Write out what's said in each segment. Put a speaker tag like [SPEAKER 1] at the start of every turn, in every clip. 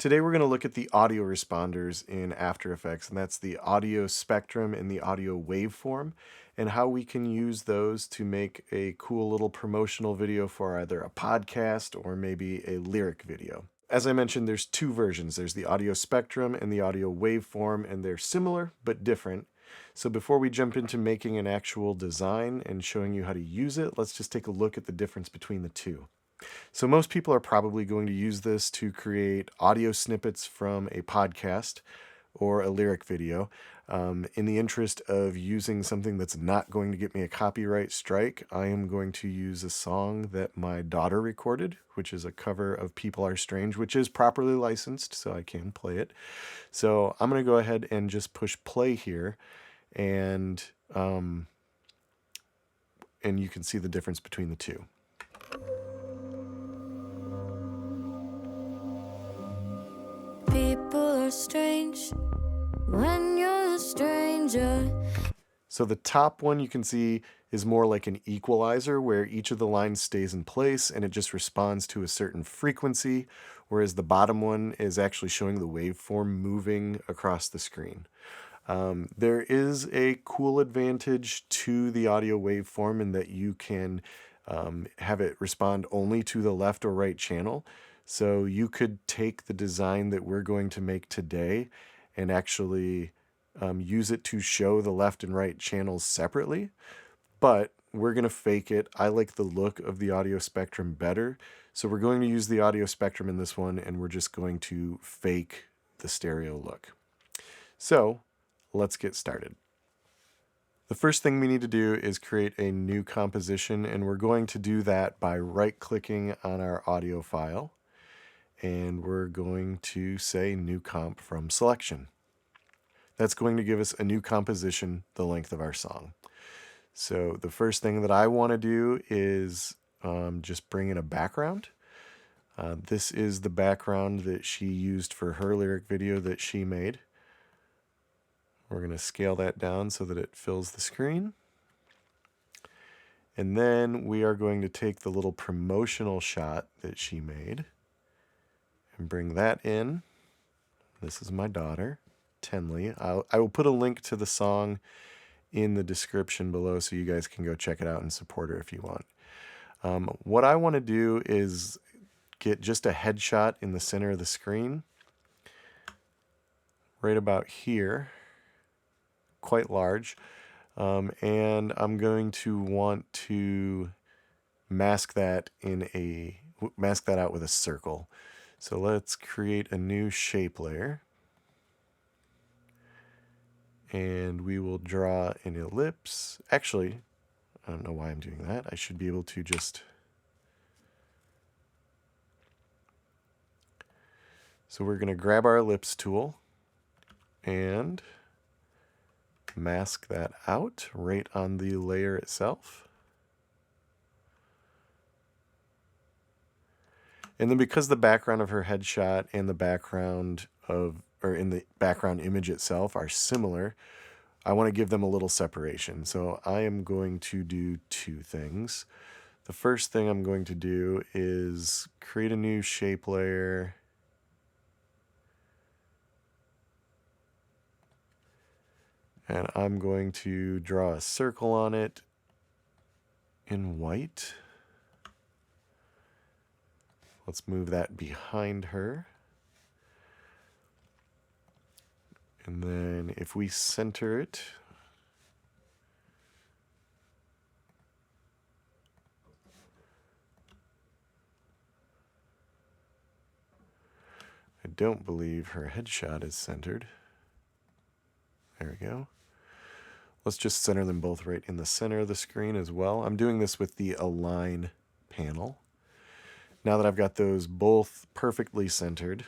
[SPEAKER 1] Today we're going to look at the audio responders in After Effects, and that's the audio spectrum and the audio waveform, and how we can use those to make a cool little promotional video for either a podcast or maybe a lyric video. As I mentioned, there's two versions. There's the audio spectrum and the audio waveform, and they're similar but different. So before we jump into making an actual design and showing you how to use it, let's just take a look at the difference between the two. So most people are probably going to use this to create audio snippets from a podcast or a lyric video. In the interest of using something that's not going to get me a copyright strike, I am going to use a song that my daughter recorded, which is a cover of People Are Strange, which is properly licensed, so I can play it. So I'm going to go ahead and just push play here, and you can see the difference between the two.
[SPEAKER 2] People are strange when you're a stranger.
[SPEAKER 1] So the top one you can see is more like an equalizer where each of the lines stays in place and it just responds to a certain frequency, whereas the bottom one is actually showing the waveform moving across the screen. There is a cool advantage to the audio waveform in that you can have it respond only to the left or right channel. So you could take the design that we're going to make today and actually use it to show the left and right channels separately, but we're going to fake it. I like the look of the audio spectrum better, so we're going to use the audio spectrum in this one, and we're just going to fake the stereo look. So let's get started. The first thing we need to do is create a new composition, and we're going to do that by right-clicking on our audio file, and we're going to say New Comp from Selection. That's going to give us a new composition the length of our song. So the first thing that I want to do is just bring in a background. This is the background that she used for her lyric video that she made. We're going to scale that down so that it fills the screen. And then we are going to take the little promotional shot that she made and bring that in. This is my daughter, Tenley. I will put a link to the song in the description below so you guys can go check it out and support her if you want. What I want to do is get just a headshot in the center of the screen, right about here, quite large, and I'm going to want to mask that out with a circle. So let's create a new shape layer. And we will draw an ellipse. Actually, I don't know why I'm doing that. I should be able to just... So we're going to grab our ellipse tool and mask that out right on the layer itself. And then because the background of her headshot and the background in the background image itself are similar, I want to give them a little separation. So I am going to do two things. The first thing I'm going to do is create a new shape layer. And I'm going to draw a circle on it in white. Let's move that behind her. And then if we center it, I don't believe her headshot is centered. There we go. Let's just center them both right in the center of the screen as well. I'm doing this with the Align panel. Now that I've got those both perfectly centered,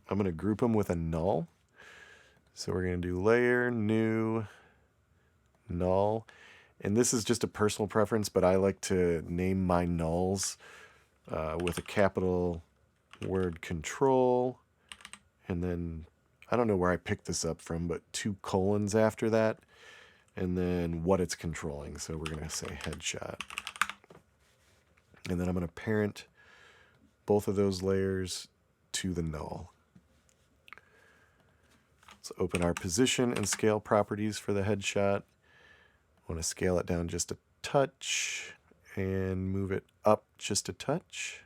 [SPEAKER 1] I'm going to group them with a null. So we're going to do Layer, New, Null. And this is just a personal preference, but I like to name my nulls with a capital word Control. And then, I don't know where I picked this up from, but 2 colons after that. And then what it's controlling. So we're going to say headshot. And then I'm going to parent both of those layers to the null. Let's open our position and scale properties for the headshot. I want to scale it down just a touch and move it up just a touch.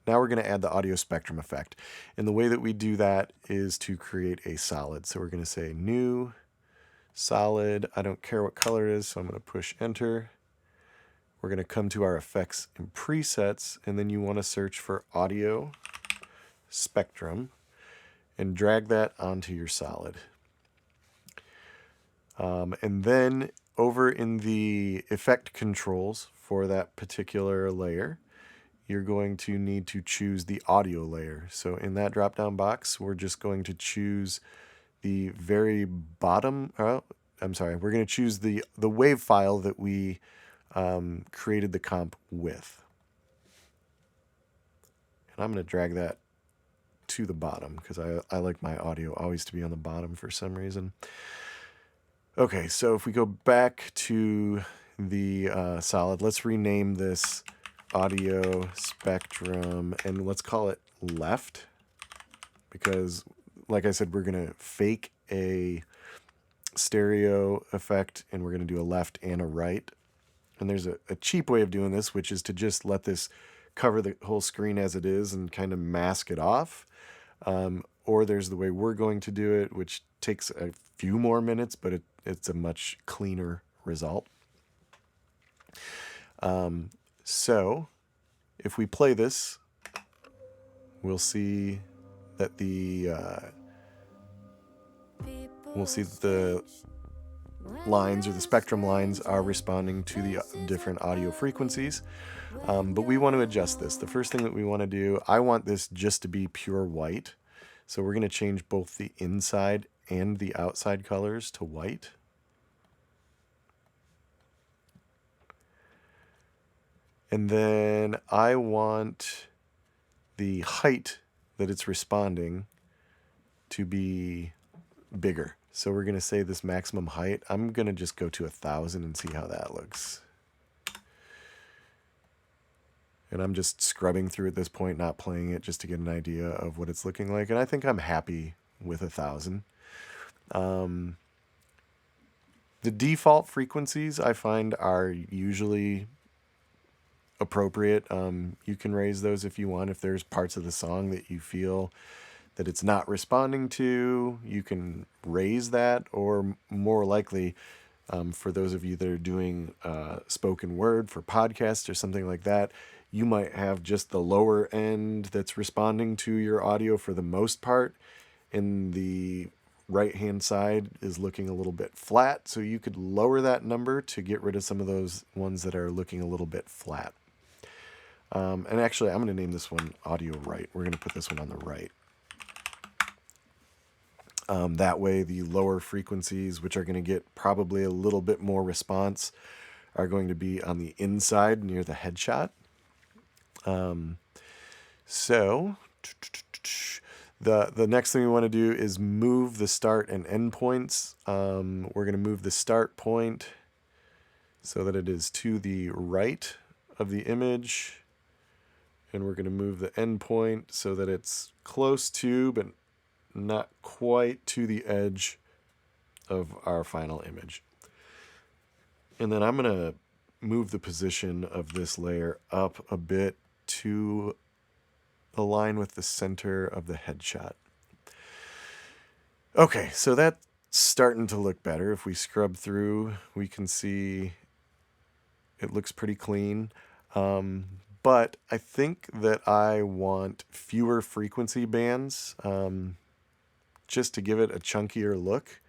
[SPEAKER 1] Now we're going to add the audio spectrum effect. And the way that we do that is to create a solid. So we're going to say new solid. I don't care what color it is, so I'm going to push enter. We're going to come to our effects and presets, and then you want to search for audio spectrum and drag that onto your solid. And then over in the effect controls for that particular layer, you're going to need to choose the audio layer. So in that drop-down box, we're just going to choose the very bottom. We're going to choose the wave file that we created the comp with. And I'm going to drag that to the bottom because I like my audio always to be on the bottom for some reason. Okay, so if we go back to the solid, let's rename this audio spectrum and let's call it left, because like I said, we're going to fake a stereo effect and we're going to do a left and a right. And there's a cheap way of doing this, which is to just let this cover the whole screen as it is and kind of mask it off. Or there's the way we're going to do it, which takes a few more minutes, but it's a much cleaner result. So if we play this, we'll see that the lines, or the spectrum lines, are responding to the different audio frequencies. But we want to adjust this. The first thing that we want to do, I want this just to be pure white. So we're going to change both the inside and the outside colors to white. And then I want the height that it's responding to be bigger. So we're going to say this maximum height. I'm going to just go to 1,000 and see how that looks. And I'm just scrubbing through at this point, not playing it, just to get an idea of what it's looking like. And I think I'm happy with 1,000. The default frequencies I find are usually appropriate. You can raise those if you want. If there's parts of the song that you feel that it's not responding to, you can raise that, or more likely, for those of you that are doing spoken word for podcasts or something like that, you might have just the lower end that's responding to your audio for the most part, and the right-hand side is looking a little bit flat, so you could lower that number to get rid of some of those ones that are looking a little bit flat. And actually, I'm going to name this one audio right. We're going to put this one on the right. That way, the lower frequencies, which are going to get probably a little bit more response, are going to be on the inside near the headshot. So the next thing we want to do is move the start and end points. We're going to move the start point so that it is to the right of the image. And we're going to move the end point so that it's close to, but not quite to the edge of our final image. And then I'm going to move the position of this layer up a bit to align with the center of the headshot. Okay, so that's starting to look better. If we scrub through, we can see it looks pretty clean. But I think that I want fewer frequency bands, just to give it a chunkier look.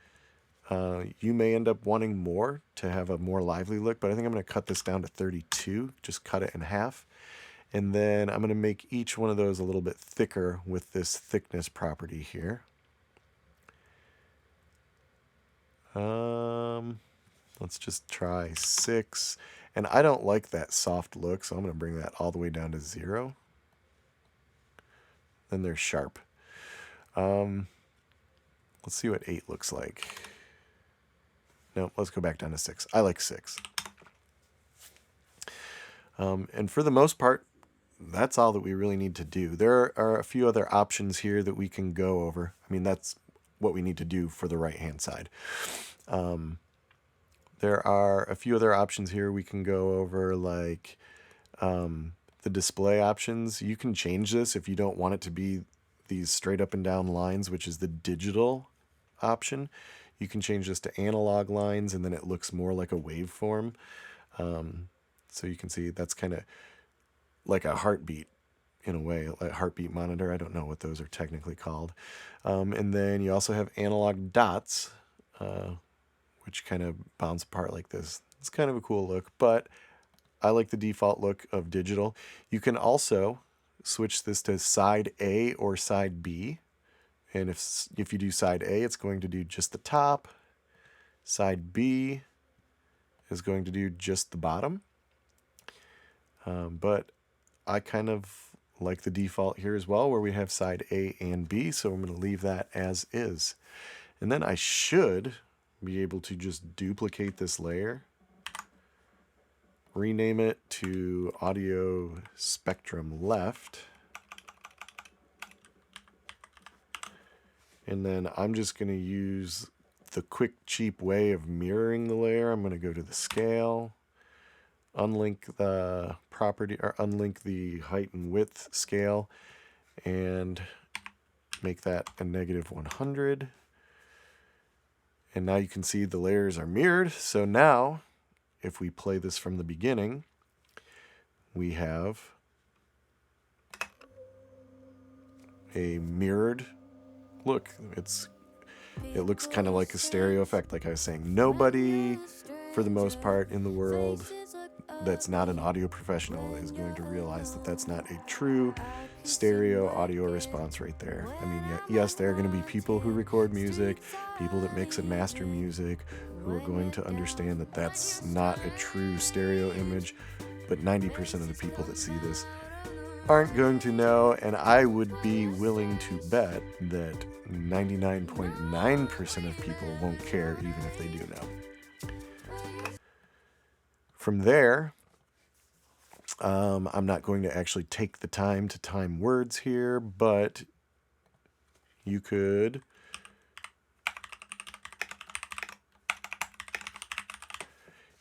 [SPEAKER 1] You may end up wanting more to have a more lively look, but I think I'm going to cut this down to 32, just cut it in half. And then I'm going to make each one of those a little bit thicker with this thickness property here. Let's just try 6. And I don't like that soft look, so I'm going to bring that all the way down to 0. Then they're sharp. Let's see what 8 looks like. No, let's go back down to 6. I like 6. And for the most part, that's all that we really need to do. There are a few other options here that we can go over. I mean, that's what we need to do for the right-hand side. There are a few other options here we can go over, like the display options. You can change this if you don't want it to be these straight up and down lines, which is the digital option. You can change this to analog lines, and then it looks more like a waveform. So you can see that's kind of like a heartbeat in a way, a heartbeat monitor. I don't know what those are technically called. And then you also have analog dots, which kind of bounce apart like this. It's kind of a cool look, but I like the default look of digital. You can also switch this to side A or side B. And if you do side A, it's going to do just the top. Side B is going to do just the bottom. But I kind of like the default here as well, where we have side A and B. So I'm going to leave that as is. And then I should be able to just duplicate this layer, rename it to Audio Spectrum Left, and then I'm just going to use the quick, cheap way of mirroring the layer. I'm going to go to the scale, unlink the property, or unlink the height and width scale, and make that a -100. And now you can see the layers are mirrored. So now, if we play this from the beginning, we have a mirrored look. It looks kind of like a stereo effect, like I was saying. Nobody, for the most part, in the world that's not an audio professional is going to realize that that's not a true stereo audio response right there. I mean, yes, there are going to be people who record music, people that mix and master music, who are going to understand that that's not a true stereo image, but 90% of the people that see this aren't going to know, and I would be willing to bet that 99.9% of people won't care even if they do know. From there, I'm not going to actually take the time to time words here, but you could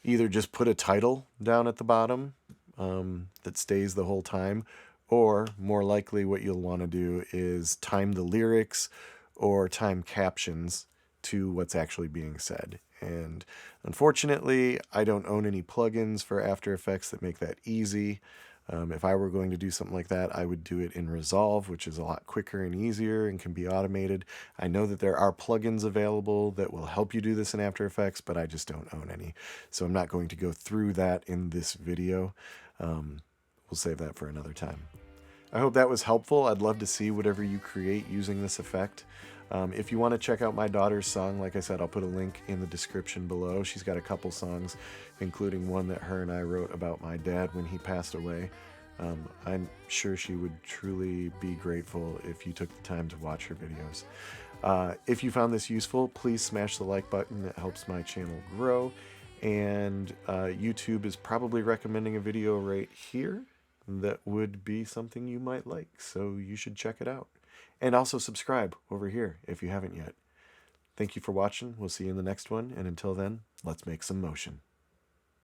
[SPEAKER 1] either just put a title down at the bottom that stays the whole time, or more likely what you'll want to do is time the lyrics or time captions to what's actually being said. And unfortunately, I don't own any plugins for After Effects that make that easy. If I were going to do something like that, I would do it in Resolve, which is a lot quicker and easier and can be automated. I know that there are plugins available that will help you do this in After Effects, but I just don't own any. So I'm not going to go through that in this video. We'll save that for another time. I hope that was helpful. I'd love to see whatever you create using this effect. If you want to check out my daughter's song, like I said, I'll put a link in the description below. She's got a couple songs, including one that her and I wrote about my dad when he passed away. I'm sure she would truly be grateful if you took the time to watch her videos. If you found this useful, please smash the like button. It helps my channel grow. And YouTube is probably recommending a video right here that would be something you might like. So you should check it out. And also subscribe over here if you haven't yet. Thank you for watching. We'll see you in the next one. And until then, let's make some motion.